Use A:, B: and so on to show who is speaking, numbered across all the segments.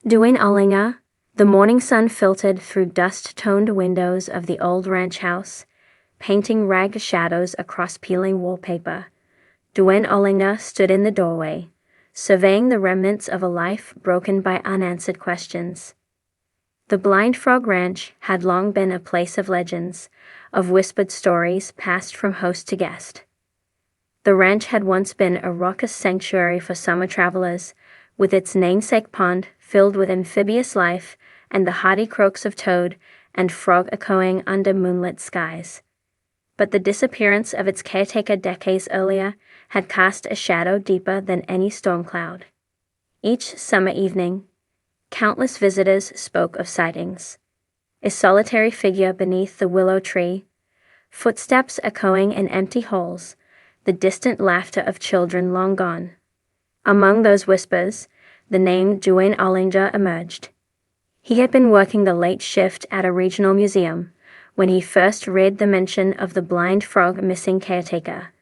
A: Duane Ollinger. The morning sun filtered through dust-toned windows of the old ranch house, painting ragged shadows across peeling wallpaper. Duane Ollinger stood in the doorway, surveying the remnants of a life broken by unanswered questions. The Blind Frog Ranch had long been a place of legends, of whispered stories passed from host to guest. The ranch had once been a raucous sanctuary for summer travelers, with its namesake pond filled with amphibious life and the hearty croaks of toad and frog echoing under moonlit skies. But the disappearance of its caretaker decades earlier had cast a shadow deeper than any storm cloud. Each summer evening, countless visitors spoke of sightings. A solitary figure beneath the willow tree, footsteps echoing in empty halls, the distant laughter of children long gone. Among those whispers, the name Duane Ollinger emerged. He had been working the late shift at a regional museum when he first read the mention of the blind frog missing caretaker.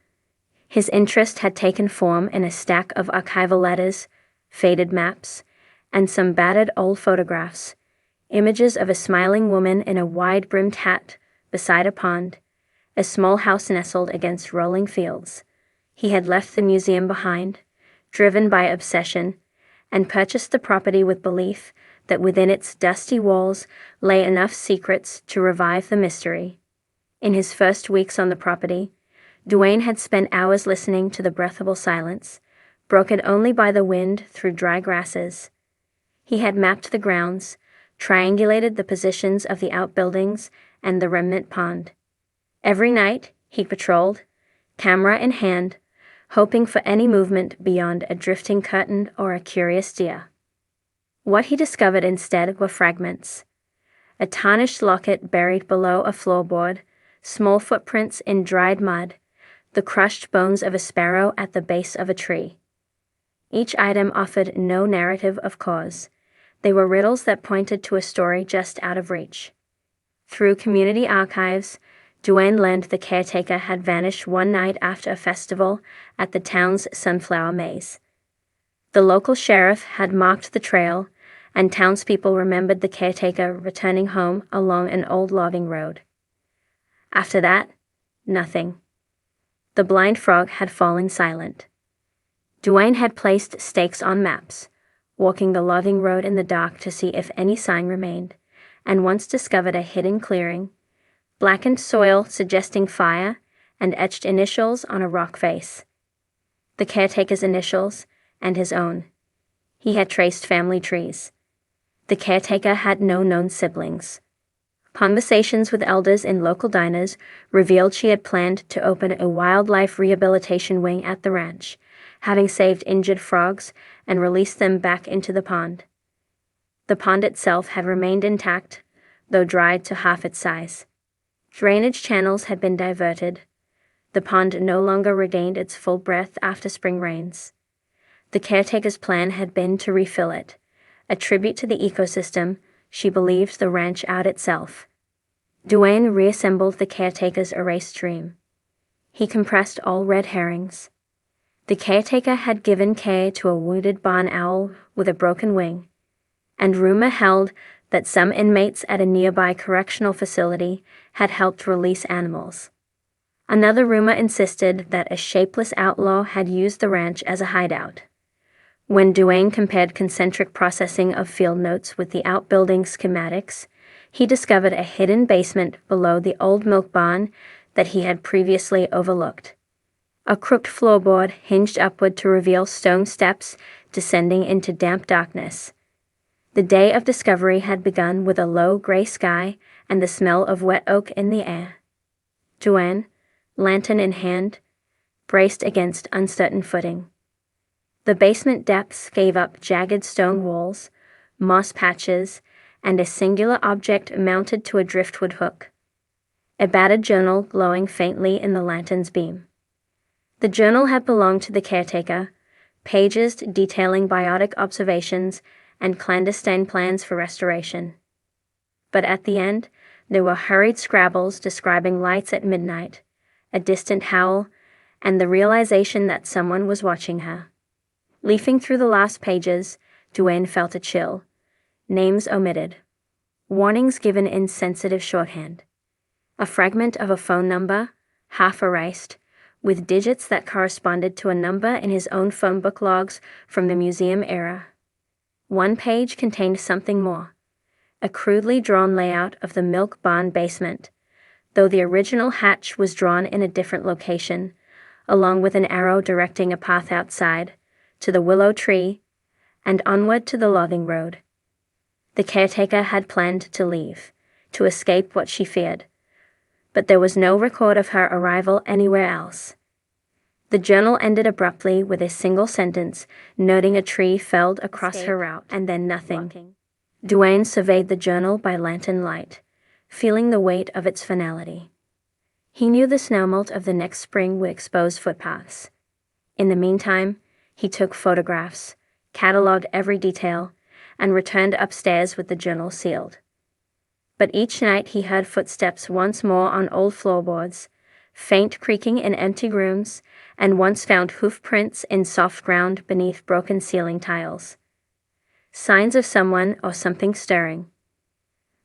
A: His interest had taken form in a stack of archival letters, faded maps, and some battered old photographs, images of a smiling woman in a wide-brimmed hat beside a pond, a small house nestled against rolling fields. He had left the museum behind, driven by obsession, and purchased the property with belief that within its dusty walls lay enough secrets to revive the mystery. In his first weeks on the property, Duane had spent hours listening to the breathable silence, broken only by the wind through dry grasses. He had mapped the grounds, triangulated the positions of the outbuildings and the remnant pond. Every night, he patrolled, camera in hand, hoping for any movement beyond a drifting curtain or a curious deer. What he discovered instead were fragments. A tarnished locket buried below a floorboard, small footprints in dried mud, the crushed bones of a sparrow at the base of a tree. Each item offered no narrative of cause. They were riddles that pointed to a story just out of reach. Through community archives, Duane learned the caretaker had vanished one night after a festival at the town's sunflower maze. The local sheriff had marked the trail, and townspeople remembered the caretaker returning home along an old logging road. After that, nothing. The blind frog had fallen silent. Duane had placed stakes on maps, walking the logging road in the dark to see if any sign remained, and once discovered a hidden clearing, blackened soil suggesting fire, and etched initials on a rock face. The caretaker's initials, and his own. He had traced family trees. The caretaker had no known siblings. Conversations with elders in local diners revealed she had planned to open a wildlife rehabilitation wing at the ranch, having saved injured frogs and released them back into the pond. The pond itself had remained intact, though dried to half its size. Drainage channels had been diverted. The pond no longer regained its full breadth after spring rains. The caretaker's plan had been to refill it, a tribute to the ecosystem she believed the ranch out itself. Duane reassembled the caretaker's erased dream. He compressed all red herrings. The caretaker had given care to a wounded barn owl with a broken wing, and rumor held that some inmates at a nearby correctional facility had helped release animals. Another rumor insisted that a shapeless outlaw had used the ranch as a hideout. When Duane compared concentric processing of field notes with the outbuilding schematics, he discovered a hidden basement below the old milk barn that he had previously overlooked. A crooked floorboard hinged upward to reveal stone steps descending into damp darkness. The day of discovery had begun with a low gray sky and the smell of wet oak in the air. Duane, lantern in hand, braced against uncertain footing. The basement depths gave up jagged stone walls, moss patches, and a singular object mounted to a driftwood hook. A battered journal glowing faintly in the lantern's beam. The journal had belonged to the caretaker, pages detailing biotic observations and clandestine plans for restoration. But at the end, there were hurried scrabbles describing lights at midnight, a distant howl, and the realization that someone was watching her. Leafing through the last pages, Duane felt a chill, names omitted, warnings given in sensitive shorthand. A fragment of a phone number, half erased, with digits that corresponded to a number in his own phone book logs from the museum era. One page contained something more, a crudely drawn layout of the milk barn basement, though the original hatch was drawn in a different location, along with an arrow directing a path outside, to the willow tree, and onward to the logging road. The caretaker had planned to leave, to escape what she feared, but there was no record of her arrival anywhere else. The journal ended abruptly with a single sentence, noting a tree felled across her route, and then nothing. Duane surveyed the journal by lantern light, feeling the weight of its finality. He knew the snowmelt of the next spring would expose footpaths. In the meantime, he took photographs, catalogued every detail, and returned upstairs with the journal sealed. But each night he heard footsteps once more on old floorboards, faint creaking in empty rooms, and once found hoof prints in soft ground beneath broken ceiling tiles. Signs of someone or something stirring.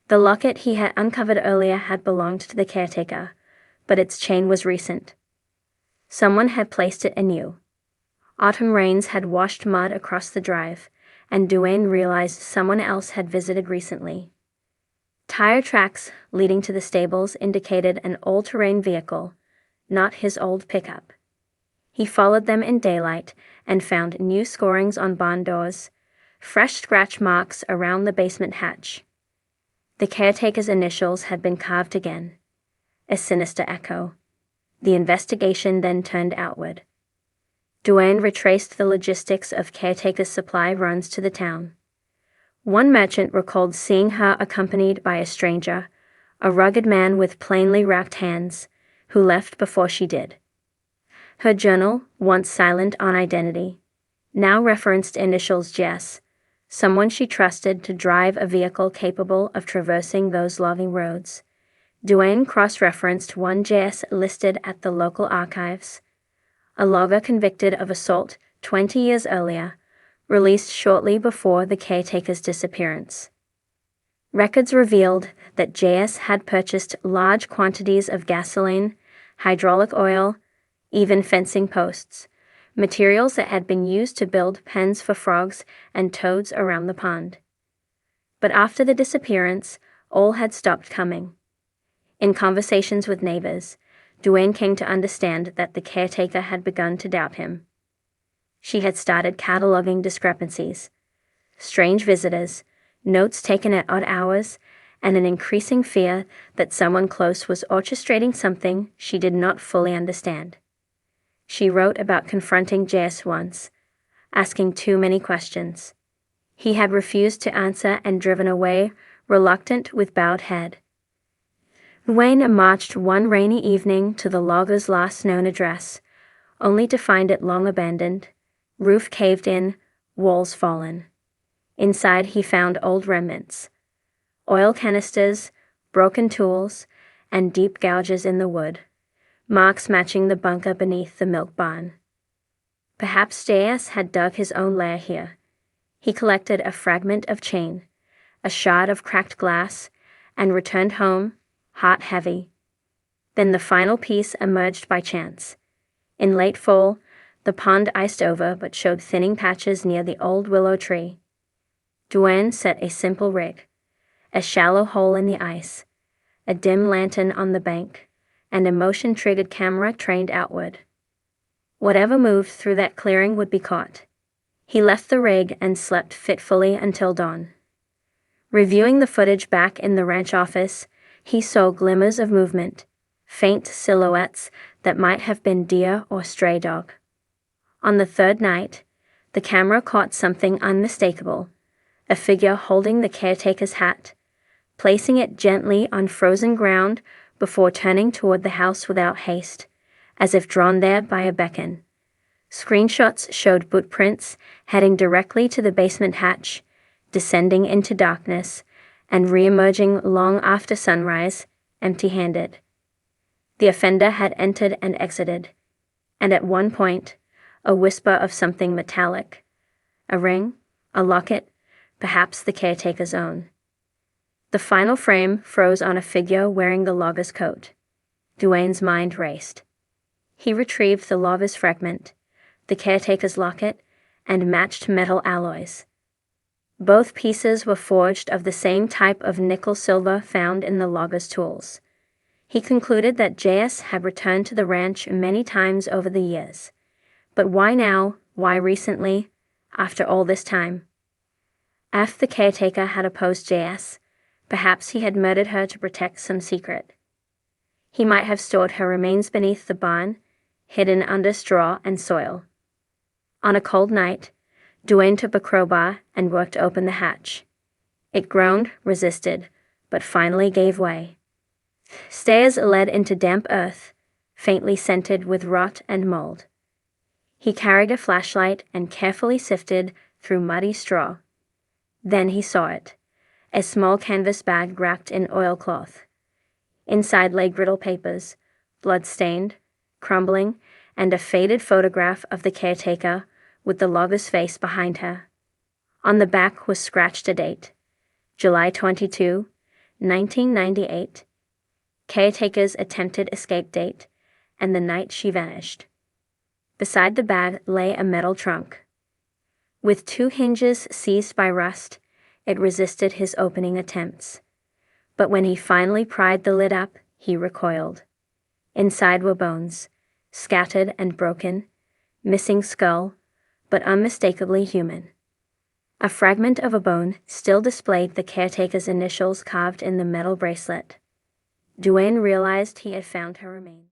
A: The locket he had uncovered earlier had belonged to the caretaker, but its chain was recent. Someone had placed it anew. Autumn rains had washed mud across the drive, and Duane realized someone else had visited recently. Tire tracks leading to the stables indicated an all-terrain vehicle, not his old pickup. He followed them in daylight and found new scorings on barn doors, fresh scratch marks around the basement hatch. The caretaker's initials had been carved again. A sinister echo. The investigation then turned outward. Duane retraced the logistics of caretaker's supply runs to the town. One merchant recalled seeing her accompanied by a stranger, a rugged man with plainly wrapped hands, who left before she did. Her journal, once silent on identity, now referenced initials Jess, someone she trusted to drive a vehicle capable of traversing those logging roads. Duane cross-referenced one Jess listed at the local archives, a logger convicted of assault 20 years earlier, released shortly before the caretaker's disappearance. Records revealed that JS had purchased large quantities of gasoline, hydraulic oil, even fencing posts, materials that had been used to build pens for frogs and toads around the pond. But after the disappearance, all had stopped coming. In conversations with neighbors, Duane came to understand that the caretaker had begun to doubt him. She had started cataloging discrepancies, strange visitors, notes taken at odd hours, and an increasing fear that someone close was orchestrating something she did not fully understand. She wrote about confronting J.S. once, asking too many questions. He had refused to answer and driven away, reluctant with bowed head. Duane marched one rainy evening to the logger's last known address, only to find it long abandoned, roof caved in, walls fallen. Inside he found old remnants, oil canisters, broken tools, and deep gouges in the wood, marks matching the bunker beneath the milk barn. Perhaps J.S. had dug his own lair here. He collected a fragment of chain, a shard of cracked glass, and returned home, heart heavy. Then the final piece emerged by chance. In late fall, the pond iced over but showed thinning patches near the old willow tree. Duane set a simple rig, a shallow hole in the ice, a dim lantern on the bank, and a motion-triggered camera trained outward. Whatever moved through that clearing would be caught. He left the rig and slept fitfully until dawn. Reviewing the footage back in the ranch office, he saw glimmers of movement, faint silhouettes that might have been deer or stray dog. On the third night, the camera caught something unmistakable, a figure holding the caretaker's hat, placing it gently on frozen ground before turning toward the house without haste, as if drawn there by a beckon. Screenshots showed bootprints heading directly to the basement hatch, descending into darkness, and re-emerging long after sunrise, empty-handed. The offender had entered and exited, and at one point, a whisper of something metallic, a ring, a locket, perhaps the caretaker's own. The final frame froze on a figure wearing the logger's coat. Duane's mind raced. He retrieved the logger's fragment, the caretaker's locket, and matched metal alloys. Both pieces were forged of the same type of nickel-silver found in the logger's tools. He concluded that JS had returned to the ranch many times over the years. But why now? Why recently? After all this time? If the caretaker had opposed JS, perhaps he had murdered her to protect some secret. He might have stored her remains beneath the barn, hidden under straw and soil. On a cold night, Duane took a crowbar and worked open the hatch. It groaned, resisted, but finally gave way. Stairs led into damp earth, faintly scented with rot and mold. He carried a flashlight and carefully sifted through muddy straw. Then he saw it, a small canvas bag wrapped in oilcloth. Inside lay griddle papers, blood-stained, crumbling, and a faded photograph of the caretaker with the logger's face behind her. On the back was scratched a date, July 22, 1998, caretaker's attempted escape date, and the night she vanished. Beside the bag lay a metal trunk. With 2 hinges seized by rust, it resisted his opening attempts. But when he finally pried the lid up, he recoiled. Inside were bones, scattered and broken, missing skull, but unmistakably human. A fragment of a bone still displayed the caretaker's initials carved in the metal bracelet. Duane realized he had found her remains.